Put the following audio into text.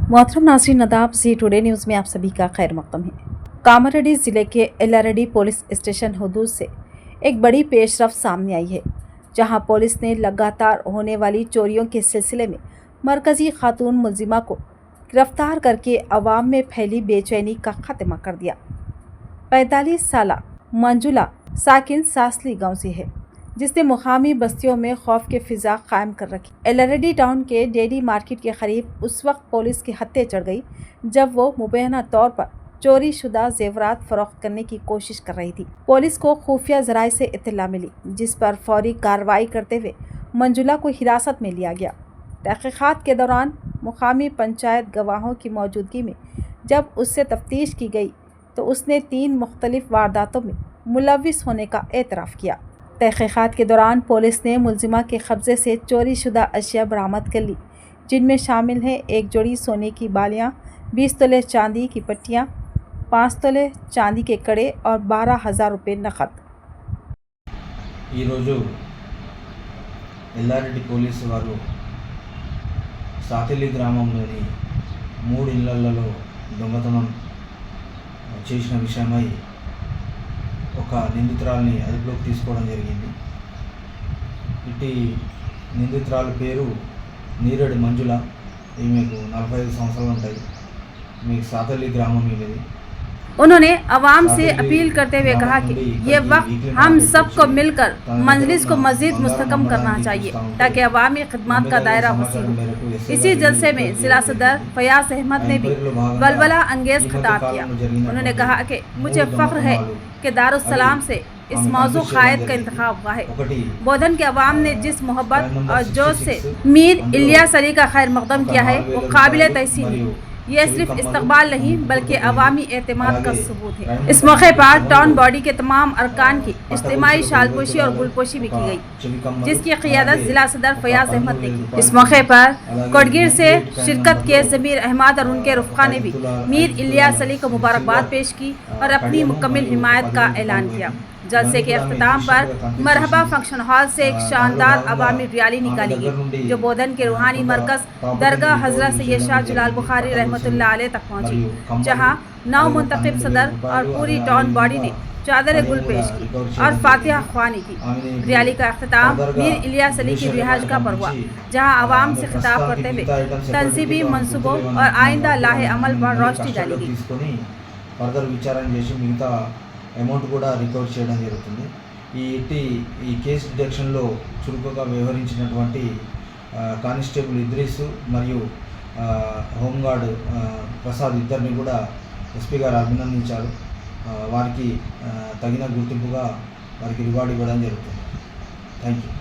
मोहतरम नाज़रीन नदाब जी today news में आप सभी का खैर मक़दम है। कामारेड्डी ज़िले के एल्लारेड्डी पुलिस स्टेशन हदूद से एक बड़ी पेशरफ्त सामने आई है, जहां पुलिस ने लगातार होने वाली चोरियों के सिलसिले में मरकज़ी खातून मुलजिमा को गिरफ्तार करके अवाम में फैली बेचैनी का खात्मा कर दिया। 45 साला मंजुला साकिन सासली गांव से है, जिसने मुकामी बस्तियों में खौफ के फिजा कायम कर रखी। एल्लारेड्डी टाउन के डेयरी मार्केट के करीब उस वक्त पुलिस की हत्या चढ़ गई जब वो मुबैना तौर पर चोरी शुदा जेवरात फरोख्त करने की कोशिश कर रही थी। पुलिस को खुफिया ज़राए से इत्तला मिली, जिस पर फौरी कार्रवाई करते हुए मंजुला को हिरासत में लिया गया। तहकीकात के दौरान मुकामी पंचायत गवाहों की मौजूदगी में जब उससे तफ्तीश की गई तो उसने 3 मुख्तलिफ वारदातों में मुलविस होने का एतराफ़ किया। तहकीकात के दौरान पुलिस ने मुलजिमा के कब्ज़े से चोरी शुदा अशिया बरामद कर ली, जिनमें शामिल हैं 1 जोड़ी सोने की बालियाँ, 20 तोले चांदी की पट्टियाँ, 5 तोले चांदी के कड़े और 12,000 रुपये नकद। ఎల్లారెడ్డి పోలీసు వారు సాతిలి గ్రామంలోని 3 ఇళ్లలో దొంగతనం చేసిన విషయమై ఒక నిందితురాల్ని అదుపులోకి తీసుకోవడం జరిగింది. ఇట్టి నిందితురాల పేరు నీరెడ్డి మంజుల. ఈమెకు 45 సంవత్సరాలు ఉంటాయి. మీకు సాతల్లి గ్రామం ఈమెది. उन्होंने अवाम से अपील करते हुए कहा कि ये वक्त हम सबको मिलकर मजलिस को मज़ीद मुस्तकम करना चाहिए ताकि अवामी खिदमत का दायरा वसी हो। इसी जलसे में जिला सदर फयाज अहमद ने भी वलवला अंगेज खिताब किया। उन्होंने कहा कि मुझे फ़ख्र है कि दारुस्सलाम से इस मौजू कायद का इंतखाब हुआ है। बोधन के अवाम ने जिस मोहब्बत और जोश से मीर इलियास अली का खैर मकदम किया है वो काबिल तहसीन है। ये सिर्फ इस्तकबाल नहीं बल्कि अवामी एतमाद का सबूत है। इस मौके पर टाउन बॉडी के तमाम अरकान की इज्तिमाई शालपोशी और गुलपोशी भी की गई, जिसकी क़ियादत जिला सदर फयाज अहमद ने की। इस मौके पर कोटगीर से शिरकत के ज़मीर अहमद और उनके रुफ़क़ा ने भी मीर इलियास अली को मुबारकबाद पेश की और अपनी मुकम्मल हिमायत का ऐलान किया। जलसे के अख्ताम पर मरहबा फंक्शन हॉल से एक शानदार अवामी रैली निकाली गई, जो बोधन के रूहानी मरकज़ दरगाह हज़रत सैयद शाह जलाल बुखारी रहमतुल्लाह अलैह तक पहुँची, जहाँ 9 मुंतखब सदर और पूरी टाउन बॉडी ने चादर गुल पेश की और फातिहा ख्वानी की। रैली का अख्ताम मीर इलियास अली की रिहाइशगाह पर हुआ, जहाँ आवाम से खिताब करते हुए तंजीमी मनसूबों और आइंदा लाहे अमल पर रोशनी डाली गई। फर्दर विचारण చేసి మిగతా అమౌంట్ కూడా రికవర్ చేయడం జరుగుతుంది. ఈ కేసు డిటెక్షన్లో చురుకుగా వ్యవహరించినటువంటి కానిస్టేబుల్ ఇద్రీస్ మరియు హోంగార్డ్ ప్రసాద్ ఇద్దరిని కూడా ఎస్పీ గారు అభినందించారు. వారికి తగిన గుర్తింపుగా వారికి రివార్డు ఇవ్వడం జరుగుతుంది. Thank you.